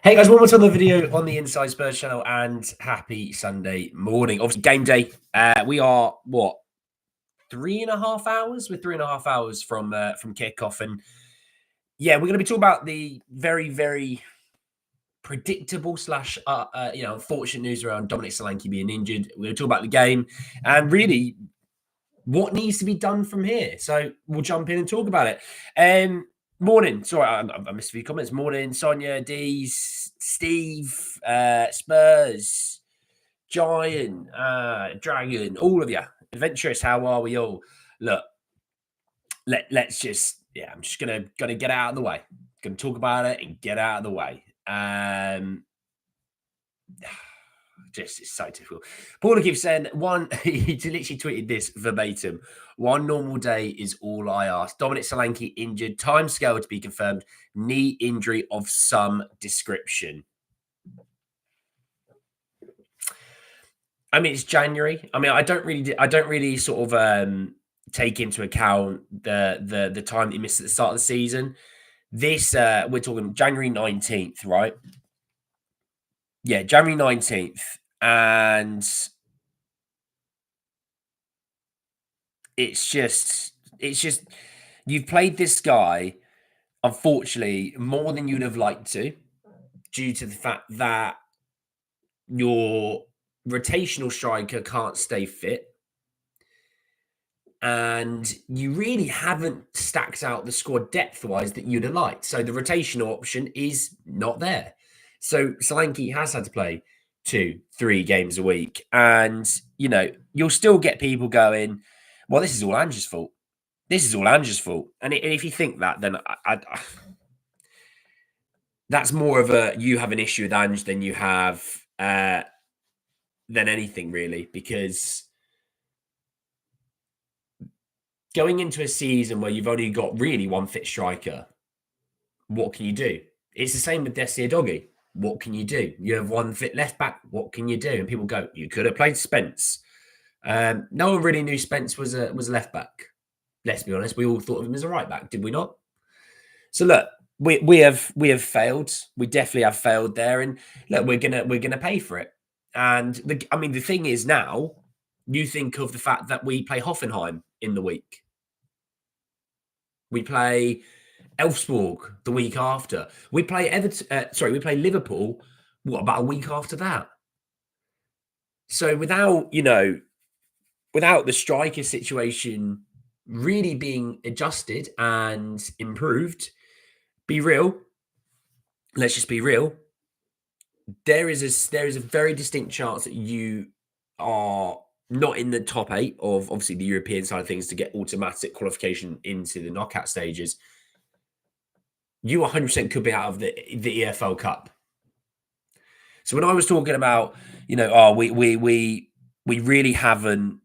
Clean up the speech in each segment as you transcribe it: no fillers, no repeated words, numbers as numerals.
Hey guys, one more time on the video on the Inside Spurs channel, and happy Sunday morning. Obviously, game day. We are what 3.5 hours? We're 3.5 hours from kickoff, and yeah, we're going to be talking about the very, very predictable slash unfortunate news around Dominic Solanke being injured. We're going to talk about the game and really what needs to be done from here. So we'll jump in and talk about it. Morning. Sorry, I missed a few comments. Morning, Sonia, Dees, Steve, Spurs, Giant, Dragon, all of you. Adventurous, how are we all? Look, let's just, I'm just gonna get out of the way. Gonna talk about it and get out of the way. Just it's so difficult. Paula keeps saying he literally tweeted this verbatim. One normal day is all I ask. Dominic Solanke injured, timescale to be confirmed, knee injury of some description. I mean, it's January. I mean, I don't really sort of take into account the time that he missed at the start of the season. This we're talking January 19th, right? Yeah, January 19th. And it's just you've played this guy, unfortunately, more than you'd have liked to, due to the fact that your rotational striker can't stay fit. And you really haven't stacked out the squad depth-wise that you'd have liked. So the rotational option is not there. So Solanke has had to play 2-3 games a week. And, you'll still get people going, well, this is all Ange's fault. This is all Ange's fault. And if you think that, then that's more of you have an issue with Ange than you have than anything, really. Because going into a season where you've only got really one fit striker, what can you do? It's the same with Desi Adogi. What can you do? You have one fit left back. What can you do? And people go, you could have played Spence. No one really knew Spence was a left back. Let's be honest. We all thought of him as a right back, did we not? So look, we have failed. We definitely have failed there, and look, we're gonna pay for it. And the thing is now, you think of the fact that we play Hoffenheim in the week. We play Elfsborg the week after. We play Everton. We play Liverpool. What about a week after that? So without the striker situation really being adjusted and improved, be real. Let's just be real. There is a very distinct chance that you are not in the top 8 of obviously the European side of things to get automatic qualification into the knockout stages. You 100% could be out of the EFL Cup. So when I was talking about, we really haven't,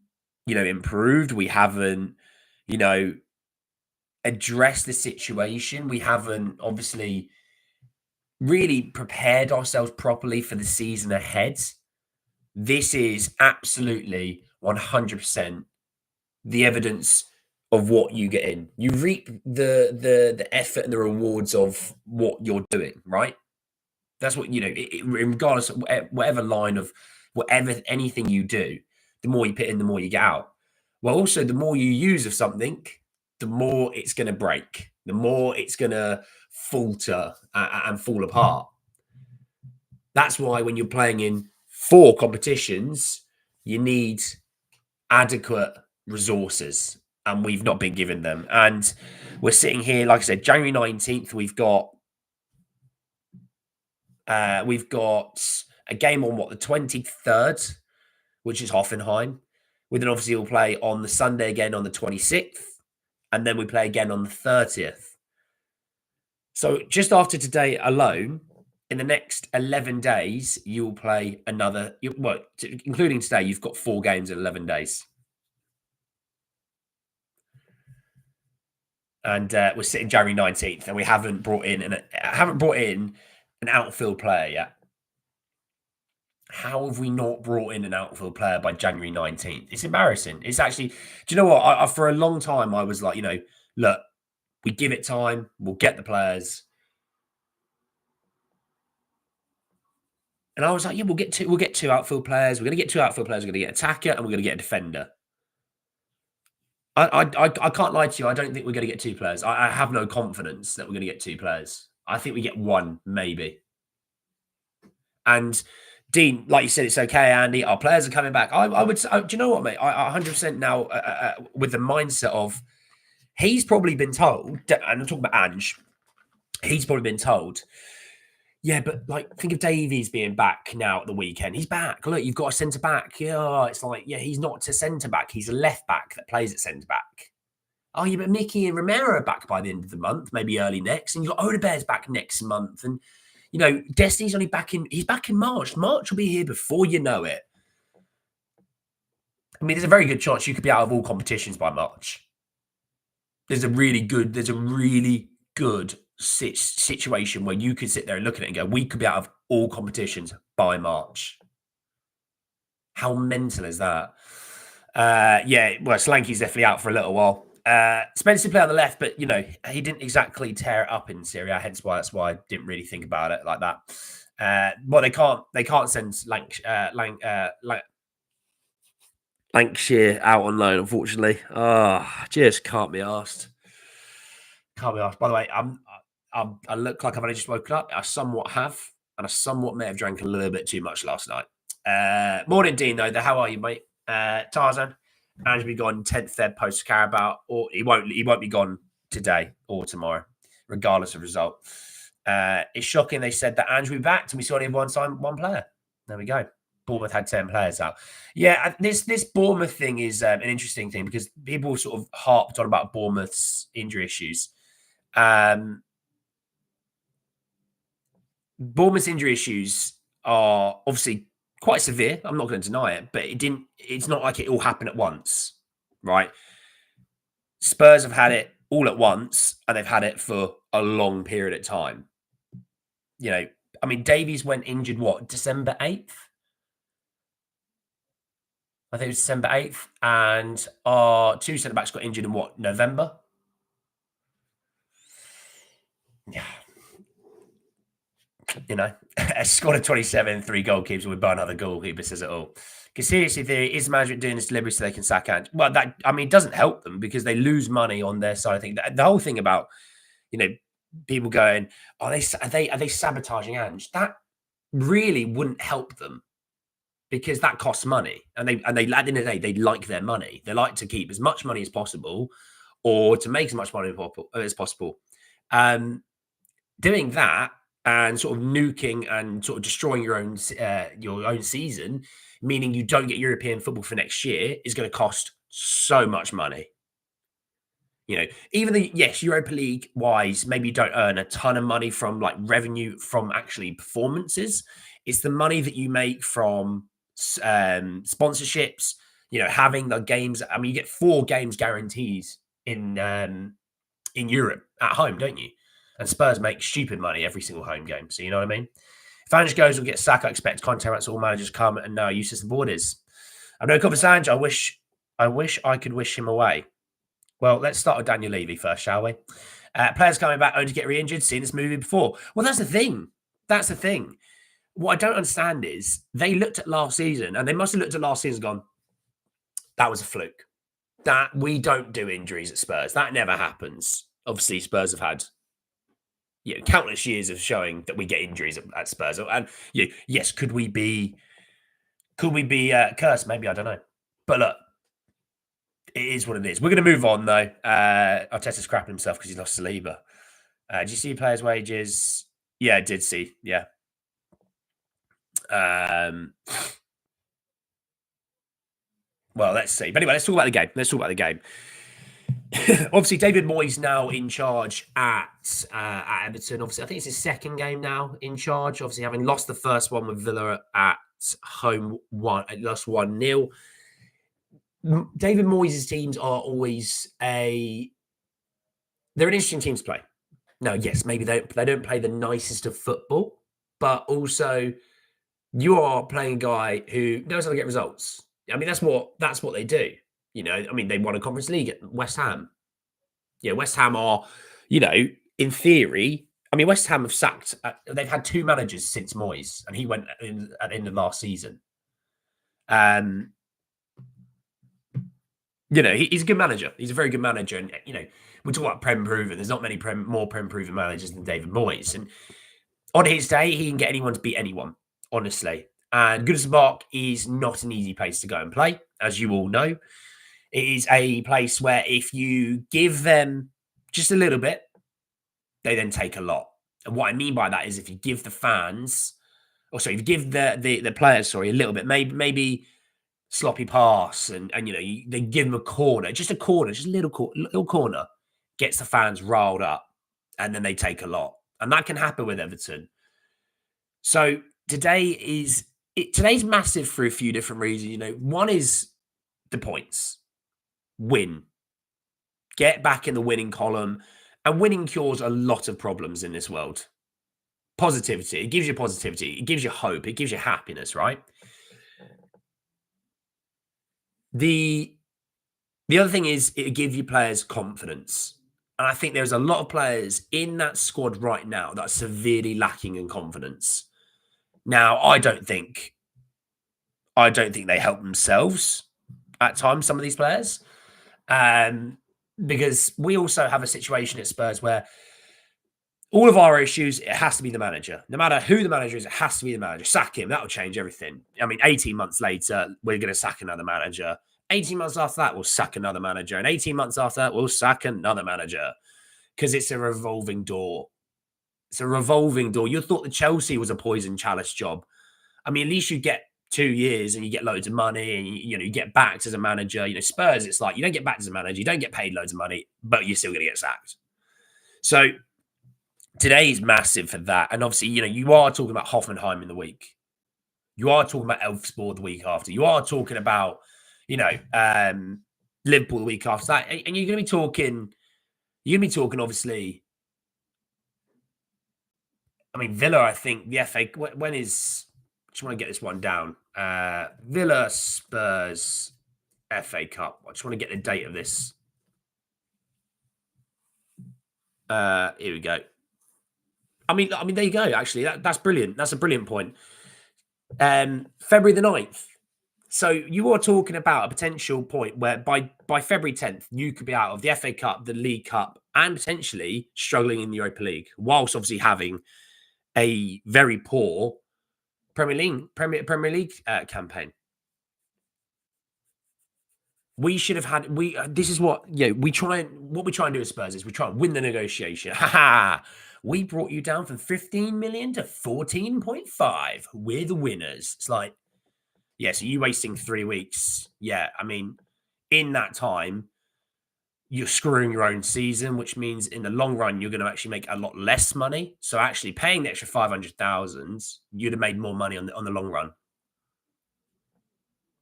improved. We haven't, addressed the situation. We haven't obviously really prepared ourselves properly for the season ahead. This is absolutely 100% the evidence of what you get in. You reap the effort and the rewards of what you're doing, right? That's what, regardless of whatever line of anything you do, the more you put in, the more you get out. Well, also, the more you use of something, the more it's going to break, the more it's going to falter and fall apart. That's why when you're playing in 4 competitions, you need adequate resources, and we've not been given them. And we're sitting here, like I said, January 19th, we've got a game on the 23rd, which is Hoffenheim. We then obviously will play on the Sunday again on the 26th, and then we play again on the 30th. So just after today alone, in the next 11 days, you will play another, including today, you've got 4 games in 11 days. And we're sitting January 19th, and we haven't brought in an outfield player yet. How have we not brought in an outfield player by January 19th? It's embarrassing. It's actually, do you know what? I for a long time, I was like, look, we give it time. We'll get the players. And I was like, yeah, we'll get two outfield players. We're going to get two outfield players. We're going to get an attacker and we're going to get a defender. I can't lie to you. I don't think we're going to get two players. I have no confidence that we're going to get two players. I think we get one, maybe. And Dean, like you said, it's okay, Andy. Our players are coming back. I would. Do you know what, mate? I 100% now with the mindset of he's probably been told, and I'm talking about Ange. He's probably been told, yeah, but like think of Davies being back now at the weekend. He's back. Look, you've got a centre back. Yeah, it's like he's not a centre back. He's a left back that plays at centre back. Oh, yeah, but Mickey and Romero are back by the end of the month, maybe early next, and you've got Odebear's back next month, and Destiny's only back in. He's back in March. March will be here before you know it. I mean, there's a very good chance you could be out of all competitions by March. There's a really good situation where you could sit there and look at it and go, we could be out of all competitions by March. How mental is that? Well, Solanke's definitely out for a little while. Spencer played on the left, but he didn't exactly tear it up in Serie A, hence why I didn't really think about it like that. Well, they can't send Lancashire out on loan, unfortunately. Just can't be asked. Can't be asked. By the way, I look like I've only just woken up. I somewhat have, and I somewhat may have drank a little bit too much last night. Morning, Dean, though. How are you, mate? Tarzan, Ange be gone 10th Feb post Carabao, or he won't be gone today or tomorrow, regardless of result. It's shocking they said that Ange will be back, and we saw only one player. There we go. Bournemouth had 10 players out. Yeah, this Bournemouth thing is an interesting thing because people sort of harped on about Bournemouth's injury issues. Bournemouth's injury issues are obviously quite severe. I'm not going to deny it, but it's not like it all happened at once, right? Spurs have had it all at once, and they've had it for a long period of time. I mean, Davies went injured, December 8th? I think it was December 8th. And our two centre-backs got injured in November? Yeah. A squad of 27, 3 goalkeepers with bar another goalkeeper says it all. Because seriously, is management doing this deliberately so they can sack Ange? Well, it doesn't help them because they lose money on their side. I think the whole thing about, people going, are they sabotaging Ange? That really wouldn't help them because that costs money. And they at the end of the day, they like their money. They like to keep as much money as possible or to make as much money as possible. Doing that and sort of nuking and sort of destroying your own season, meaning you don't get European football for next year, is going to cost so much money. Even Europa League wise, maybe you don't earn a ton of money from like revenue from actually performances. It's the money that you make from sponsorships, having the games. I mean, you get 4 games guarantees in Europe at home, don't you? And Spurs make stupid money every single home game. So you know what I mean? If Ange goes, we'll get sacked. I expect contact all managers come and know how useless the board is. I've no confidence Ange. I wish I could wish him away. Well, let's start with Daniel Levy first, shall we? Players coming back only to get re-injured. Seen this movie before. Well, that's the thing. What I don't understand is they looked at last season and they must have looked at last season and gone, that was a fluke. That we don't do injuries at Spurs. That never happens. Obviously, Spurs have had countless years of showing that we get injuries at Spurs. And yes, could we be cursed? Maybe, I don't know. But look, it is what it is. We're going to move on, though. Arteta's crapping himself because he lost Saliba. Did you see players' wages? Yeah, I did see. Yeah. Well, let's see. But anyway, let's talk about the game. Obviously, David Moyes now in charge at Everton. Obviously, I think it's his second game now in charge. Obviously, having lost the first one with Villa at home, lost 1-0. David Moyes' teams are always they're an interesting team to play. Now, yes, maybe they don't play the nicest of football, but also you are playing a guy who knows how to get results. I mean, that's what they do. I mean, they won a Conference League at West Ham. Yeah, West Ham are, in theory, I mean, West Ham have sacked. They've had 2 managers since Moyes, and he went at the end of last season. He's a good manager. He's a very good manager, and we talk about Prem proven. There's not many more Prem proven managers than David Moyes, and on his day, he can get anyone to beat anyone. Honestly, and Goodison Park is not an easy place to go and play, as you all know. It is a place where if you give them just a little bit, they then take a lot. And what I mean by that is if you give the fans, if you give the players, a little bit, maybe sloppy pass, and they give them a corner, just a little corner, gets the fans riled up, and then they take a lot. And that can happen with Everton. So today's massive for a few different reasons. One is the points. Win. Get back in the winning column. And winning cures a lot of problems in this world. Positivity. It gives you positivity. It gives you hope. It gives you happiness, right? The other thing is it gives you players confidence. And I think there's a lot of players in that squad right now that are severely lacking in confidence. Now, I don't think they help themselves at times, some of these players. Because we also have a situation at Spurs where all of our issues, it has to be the manager. No matter who the manager is, it has to be the manager. Sack him. That'll change everything. I mean, 18 months later, we're going to sack another manager. 18 months after that, we'll sack another manager. And 18 months after that, we'll sack another manager. Because it's a revolving door. It's a revolving door. You thought the Chelsea was a poison chalice job. I mean, at least you get 2 years and you get loads of money and you get backed as a manager. Spurs, it's like you don't get backed as a manager, you don't get paid loads of money, but you're still going to get sacked. So today is massive for that. And obviously, you are talking about Hoffenheim in the week. You are talking about Elfsborg the week after. You are talking about, Liverpool the week after that. And you're going to be talking, obviously. I mean, Villa, I think the FA, when is, I just want to get this one down. Villa, Spurs, FA Cup. I just want to get the date of this. Here we go. I mean, there you go. Actually, that's brilliant. That's a brilliant point. February the 9th. So you are talking about a potential point where by February 10th, you could be out of the FA Cup, the League Cup, and potentially struggling in the Europa League, whilst obviously having a very poor Premier League campaign. We should have had. This is what we try and do at Spurs is we try and win the negotiation. We brought you down from 15 million to 14.5. We're the winners. It's like, so you wasting 3 weeks. Yeah, I mean, in that time, you're screwing your own season, which means in the long run, you're going to actually make a lot less money. So actually paying the extra 500,000, you'd have made more money on the long run.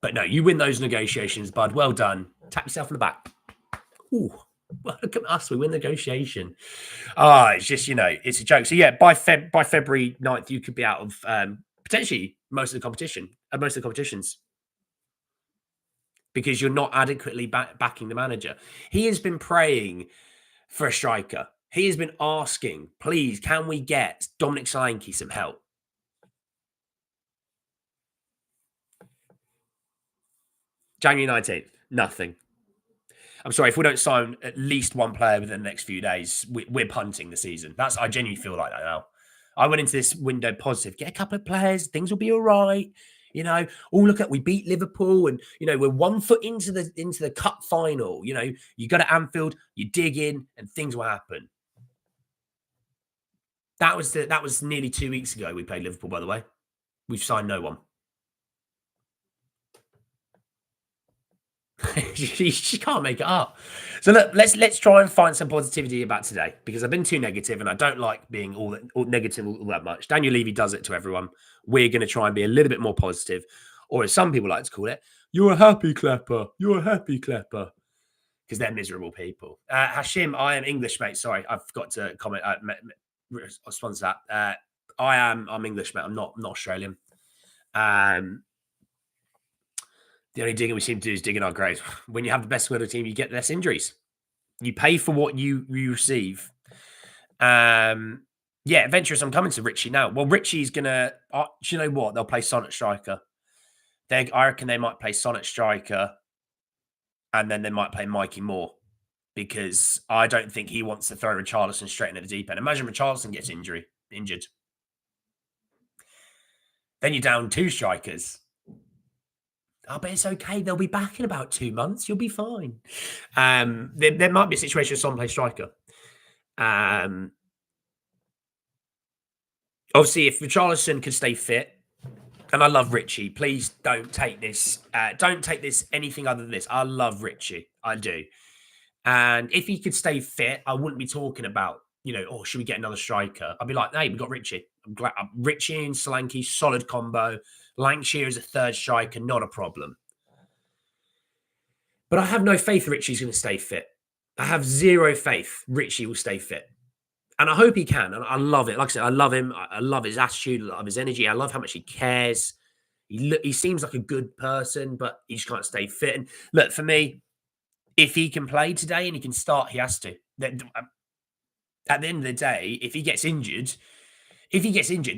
But no, you win those negotiations, bud. Well done. Tap yourself on the back. Ooh, well, look at us. We win negotiation. It's just, it's a joke. So yeah, by February 9th, you could be out of potentially most of the competitions. Because you're not adequately backing the manager. He has been praying for a striker. He has been asking, please, can we get Dominic Solanke some help? January 19th, nothing. I'm sorry, if we don't sign at least one player within the next few days, we're punting the season. I genuinely feel like that now. I went into this window positive. Get a couple of players, things will be all right. Look at we beat Liverpool, and we're 1 foot into the cup final. You go to Anfield, you dig in, and things will happen. That was nearly 2 weeks ago. We played Liverpool, by the way. We've signed no one. She can't make it up. So look, let's try and find some positivity about today, because I've been too negative and I don't like being all negative all that much. Daniel Levy does it to everyone. We're going to try and be a little bit more positive, or as some people like to call it, you're a happy clapper. You're a happy clapper, because they're miserable people. Hashim, I am English, mate. Sorry, I forgot to comment. Respond to that. I'm English, mate. I'm not Australian. The only digging we seem to do is digging our grave. When you have the best squad of the team, you get less injuries. You pay for what you receive. Yeah, Adventurous, I'm coming to Richie now. Well, Richie's going to, do you know what? They'll play Sonnet Striker. I reckon they might play Sonnet Striker and then they might play Mikey Moore because I don't think he wants to throw Richarlison straight into the deep end. Imagine Richarlison gets injured. Then you're down 2 strikers. Oh, but it's okay. They'll be back in about 2 months. You'll be fine. There might be a situation where someone plays striker. Obviously, if Richarlison can stay fit, and I love Richie, please don't take this anything other than this. I love Richie. I do. And if he could stay fit, I wouldn't be talking about, oh, should we get another striker? I'd be like, hey, we got Richie. I'm glad. Richie and Solanke, solid combo. Lancashire is a third striker, not a problem. But I have no faith Richie's going to stay fit. I have zero faith Richie will stay fit. And I hope he can. And I love it. Like I said, I love him. I love his attitude. I love his energy. I love how much he cares. He seems like a good person, but he just can't stay fit. And look, for me, if he can play today and he can start, he has to. At the end of the day, if he gets injured,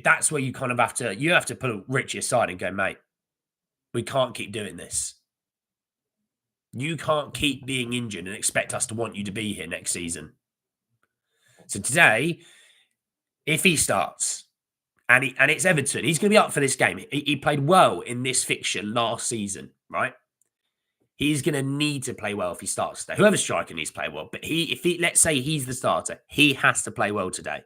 that's where you kind of have to put Richie aside and go, mate, we can't keep doing this. You can't keep being injured and expect us to want you to be here next season. So today, if he starts and it's Everton, he's going to be up for this game. He played well in this fixture last season, right? He's going to need to play well if he starts today. Whoever's striking needs to play well. But let's say he's the starter, he has to play well today.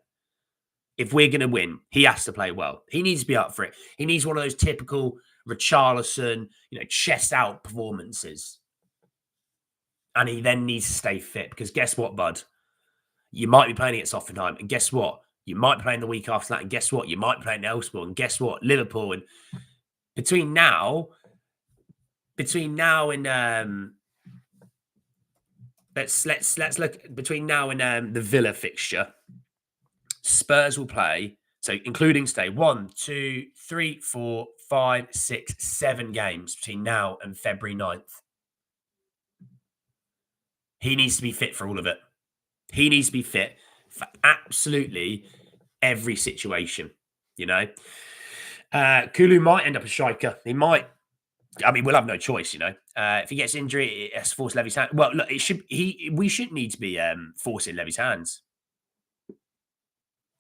If we're going to win, he has to play well. He needs to be up for it. He needs one of those typical Richarlison, chest out performances. And he then needs to stay fit because guess what, bud? You might be playing against Hoffenheim. And guess what? You might be playing the week after that. And guess what? You might be playing Elfsborg. And guess what? Liverpool. And between now and let's look between now and the Villa fixture. Spurs will play, so including stay 1, 2, 3, 4, 5, 6, 7 games between now and February 9th. He needs to be fit for all of it. He needs to be fit for absolutely every situation, Kulu might end up a striker. He might. I mean, we'll have no choice, If he gets injury, it has to force Levy's hand. Well, look, we shouldn't need to be forcing Levy's hands.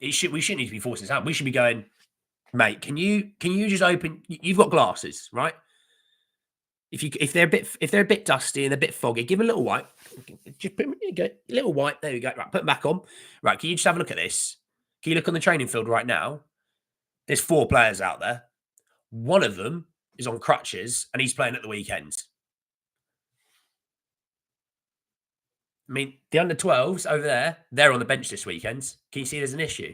We shouldn't need to be forcing his hand. We should be going, mate, can you just open? You've got glasses, right? If they're a bit dusty and a bit foggy, give a little wipe. Just put a little wipe. There you go. Right, put them back on. Right, can you just have a look at this? Can you look on the training field right now? There's 4 players out there. One of them is on crutches and he's playing at the weekend. I mean, the under-12s over there, they're on the bench this weekend. Can you see there's an issue?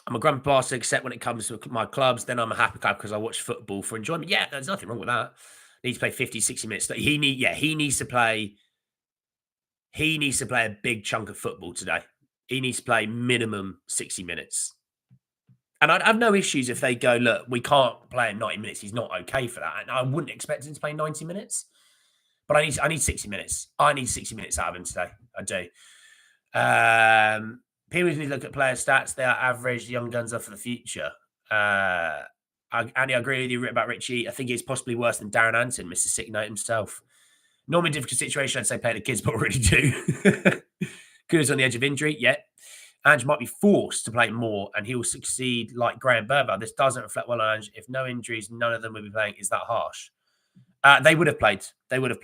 I'm a grumpy bastard, except when it comes to my clubs. Then I'm a happy guy because I watch football for enjoyment. Yeah, there's nothing wrong with that. He needs to play 50, 60 minutes. He needs to play. He needs to play a big chunk of football today. He needs to play minimum 60 minutes. And I'd have no issues if they go, look, we can't play in 90 minutes. He's not okay for that. And I wouldn't expect him to play 90 minutes. But I need 60 minutes. I need 60 minutes out of him today. I do. People need to look at player stats. They are average. Young guns are for the future. Andy, I agree with you about Richie. I think he's possibly worse than Darren Anton, Mr. Sick Note himself. Normally a difficult situation, I'd say play the kids, but already do. Kuda's on the edge of injury, yeah. Ange might be forced to play more and he will succeed like Graham Burber. This doesn't reflect well on Ange. If no injuries, none of them will be playing. Is that harsh? They would have played. They would have.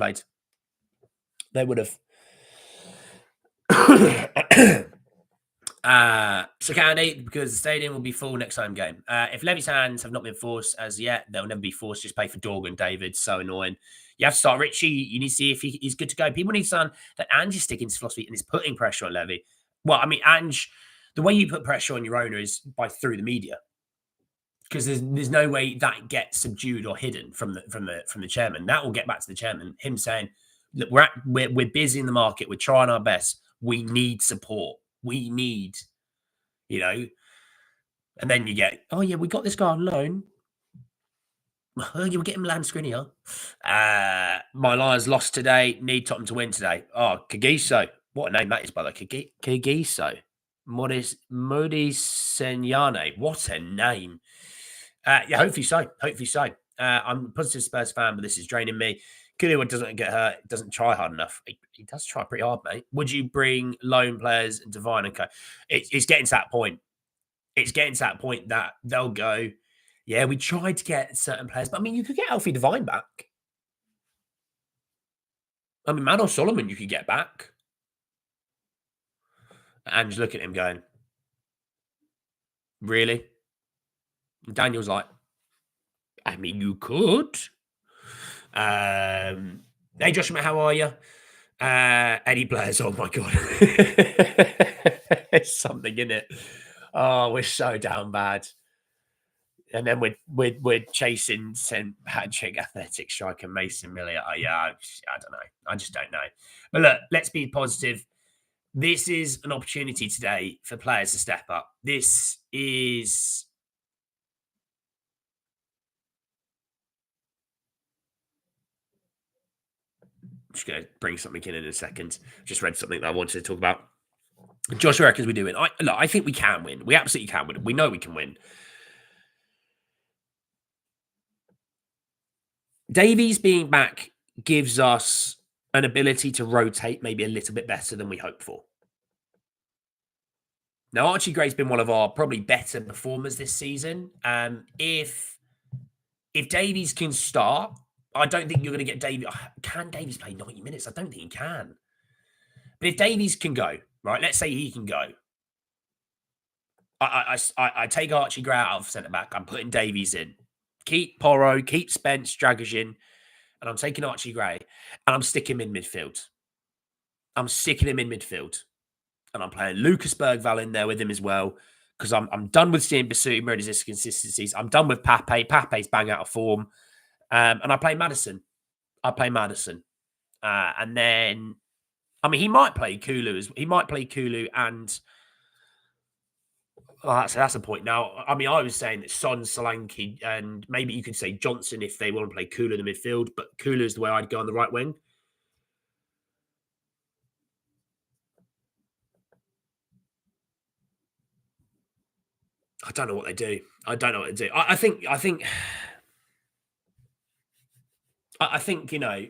So Candy, because the stadium will be full next home game. If Levy's hands have not been forced as yet, they'll never be forced. Just play for Dorgan, David. So annoying. You have to start Richie. You need to see if he's good to go. People need to understand that Ange is sticking to philosophy and is putting pressure on Levy. Well, I mean, Ange, the way you put pressure on your owner is through the media, because there's no way that gets subdued or hidden from the chairman. That will get back to the chairman. Him saying, "Look, we're busy in the market. We're trying our best. We need support. We need, And then you get, oh yeah, we got this guy on loan. Oh, you'll get him Land Skriniar. My Lions lost today. Need Tottenham to win today. Oh, Kagiso. What a name that is, by the way. Kagiso. Modi Senyane. What a name. Yeah, hopefully so. Hopefully so. I'm a positive Spurs fan, but this is draining me. Kulu doesn't get hurt, doesn't try hard enough. He does try pretty hard, mate. Would you bring loan players into Divine and Co? It's getting to that point. It's getting to that point that they'll go, yeah, we tried to get certain players, but I mean, you could get Alfie Divine back. I mean, Manor Solomon, you could get back. And just look at him going, really? And Daniel's like, I mean, you could. Hey, Joshua, how are you? Eddie Blair's, oh my God. It's something, in it. Oh, we're so down bad. And then we're chasing St. Patrick Athletic striker Mason Miller. Oh, yeah, I don't know. I just don't know. But look, let's be positive. This is an opportunity today for players to step up. This is I'm just going to bring something in a second. Just read something that I wanted to talk about. Joshua reckons we do win. I think we can win. We absolutely can win. We know we can win. Davies being back gives us an ability to rotate maybe a little bit better than we hoped for. Now, Archie Gray's been one of our probably better performers this season. If Davies can start, I don't think you're going to get Davies. Can Davies play 90 minutes? I don't think he can. But if Davies can go, right, let's say he can go. I take Archie Gray out of centre back. I'm putting Davies in. Keep Porro, keep Spence, Dragosian, and I'm taking Archie Gray, and I'm sticking him in midfield. I'm sticking him in midfield. And I'm playing Lucas Bergvall in there with him as well, because I'm done with seeing Basuti Meridi's inconsistencies. I'm done with Pape. Pape's bang out of form. And I play Maddison. And then, I mean, he might play Kulu. He might play Kulu and... that's a point. Now, I mean, I was saying that Son, Solanke, and maybe you could say Johnson if they want to play Kulu in the midfield, but Kulu is the way I'd go on the right wing. I don't know what they do. I think, you know,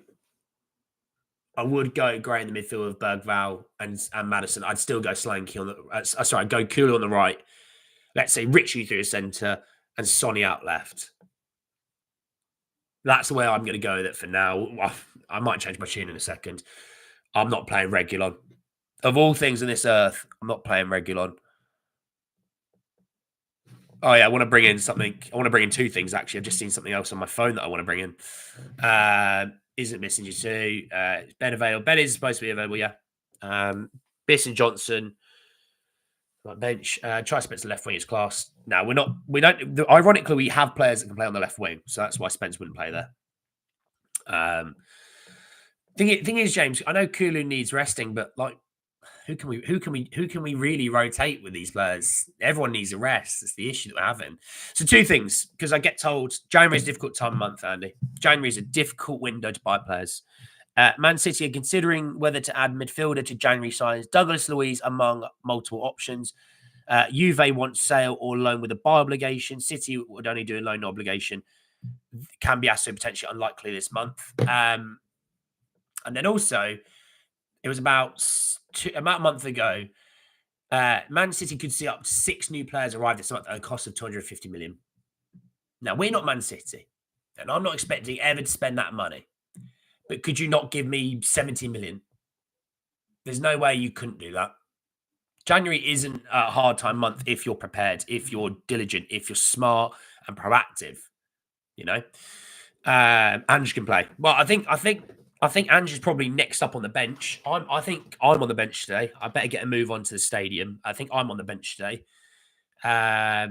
I would go Gray in the midfield with Bergvall and Maddison. I'd still go Solanke on the... I'd go Kulu on the right. Let's say Richie through the centre and Sonny out left. That's the way I'm going to go with it for now. I might change my tune in a second. I'm not playing Regulon. Of all things on this earth, I'm not playing Regulon. Oh, yeah, I want to bring in something. I want to bring in two things, actually. I've just seen something else on my phone that I want to bring in. Isn't missing you too. Ben available. Ben is supposed to be available, yeah. Bisson Johnson. Bench. Try Spence left wing is class. No, we don't. Ironically, we have players that can play on the left wing, so that's why Spence wouldn't play there. Thing is, James, I know Kulu needs resting, but like, who can we really rotate with these players? Everyone needs a rest. That's the issue that we're having. So two things, because I get told January is a difficult time of month, Andy. January is a difficult window to buy players. Man City are considering whether to add midfielder to January signs. Douglas Luiz among multiple options. Juve wants sale or loan with a buy obligation. City would only do a loan obligation. Cambiasso potentially unlikely this month. And then also, it was about a month ago, Man City could see up to 6 new players arrive this month at a cost of 250 million. Now, we're not Man City, and I'm not expecting ever to spend that money. But could you not give me 70 million? There's no way you couldn't do that. January isn't a hard time month if you're prepared, if you're diligent, if you're smart and proactive. You know, Ange can play. Well, I think Ange is probably next up on the bench. I think I'm on the bench today. I better get a move on to the stadium. I think I'm on the bench today. I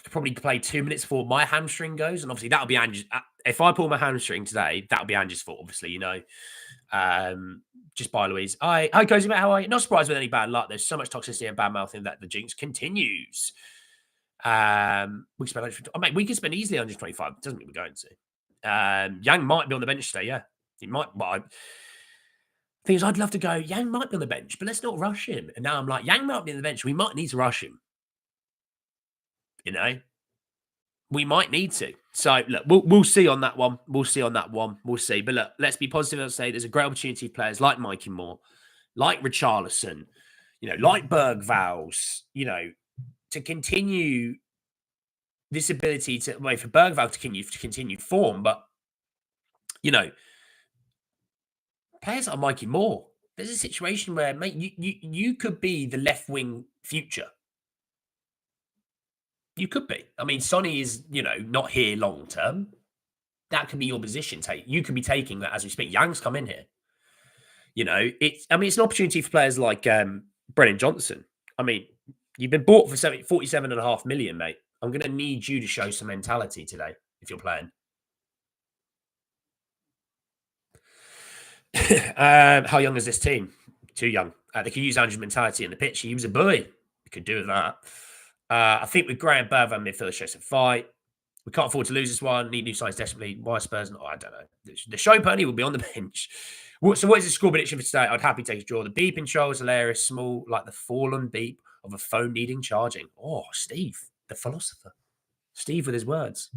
could probably play 2 minutes before my hamstring goes, and obviously that'll be Ange's. If I pull my hamstring today, that'll be Ange's fault. Obviously, you know. Just by Louise. Hi, Cozy, mate. How are you? Not surprised with any bad luck. There's so much toxicity and bad mouthing that the jinx continues. We can spend easily 125. Doesn't mean we're going to. Yang might be on the bench today. Yeah, he might. But Thing is, I'd love to go, Yang might be on the bench, but let's not rush him. And now I'm like, Yang might be on the bench. We might need to rush him. You know? We might need to. So look, we'll see on that one. We'll see on that one. We'll see. But look, let's be positive and say there's a great opportunity for players like Mikey Moore, like Richarlison, like Bergvall's, to continue this ability to wait for Bergvall to continue form. But players like Mikey Moore, there's a situation where, mate, you could be the left wing future. You could be. I mean, Sonny is, not here long term. That could be your position. You could be taking that as we speak. Yang's come in here. It's an opportunity for players like Brennan Johnson. I mean, you've been bought for 47.5 million, mate. I'm going to need you to show some mentality today if you're playing. How young is this team? Too young. They could use Ange's mentality in the pitch. He was a bully. We could do with that. I think with Graham Bergvall midfield shows a fight. We can't afford to lose this one. Need new sides desperately. Why Spurs? I don't know. The show pony will be on the bench. So what is the score prediction for today? I'd happy take a draw. The beep intro is hilarious. Small, like the fallen beep of a phone needing charging. Oh, Steve, the philosopher. Steve with his words.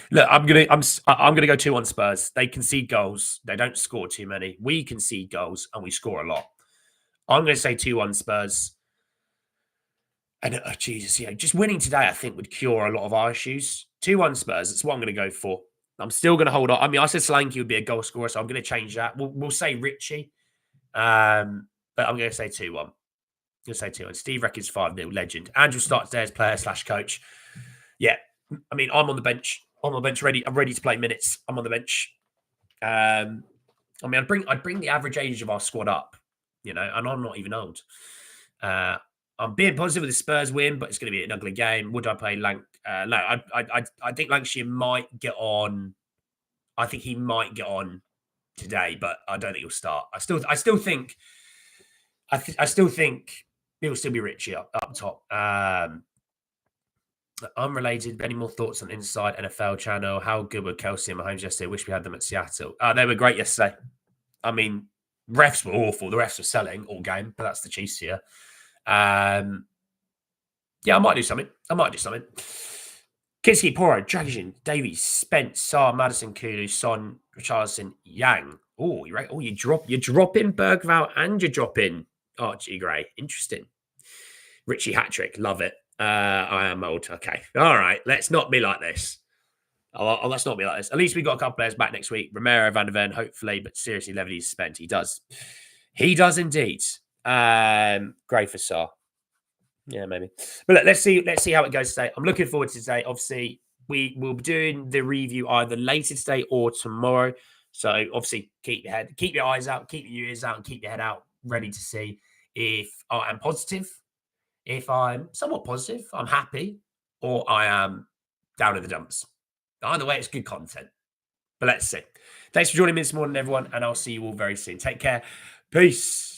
Look, I'm gonna go 2-1 Spurs. They concede goals. They don't score too many. We concede goals and we score a lot. I'm gonna say 2-1 Spurs. And Jesus, just winning today, I think, would cure a lot of our issues. 2-1 Spurs. That's what I'm going to go for. I'm still going to hold on. I mean, I said Solanke would be a goal scorer, so I'm going to change that. We'll say Richie, but I'm going to say 2-1. I'm going to say 2-1. Steve Reckons 5-0, legend. Andrew starts there as player/coach. Yeah, I mean, I'm on the bench. I'm on the bench ready. I'm ready to play minutes. I'm on the bench. I mean, I'd bring the average age of our squad up, and I'm not even old. I'm being positive with the Spurs win, but it's going to be an ugly game. Would I play Lank? No, I think Lancashire might get on. I think he might get on today, but I don't think he'll start. I still think it will still be Richie up top. Unrelated. Any more thoughts on Inside NFL channel? How good were Kelsey and Mahomes yesterday? Wish we had them at Seattle. They were great yesterday. I mean, refs were awful. The refs were selling all game, but that's the Chiefs here. Yeah, I might do something. Kinski, Poro, Dragic, Davies, Spence, Sarr, Madison, Kulu, Son, Richarlison, Yang. Oh, you're right. Oh, you're dropping Bergvall and you're dropping Archie Gray. Interesting. Richie hat-trick. Love it. I am old. Okay. All right. Let's not be like this. Let's not be like this. At least we got a couple players back next week. Romero, Van der Ven, hopefully, but seriously, Levity's spent. He does. He does indeed. Great for Sarr. Yeah, maybe. But look, let's see how it goes today. I'm looking forward to today. Obviously, we will be doing the review either later today or tomorrow. So obviously, keep your eyes out, keep your ears out, and keep your head out, ready to see if I am positive, if I'm somewhat positive, I'm happy, or I am down in the dumps. Either way, it's good content. But let's see. Thanks for joining me this morning, everyone, and I'll see you all very soon. Take care. Peace.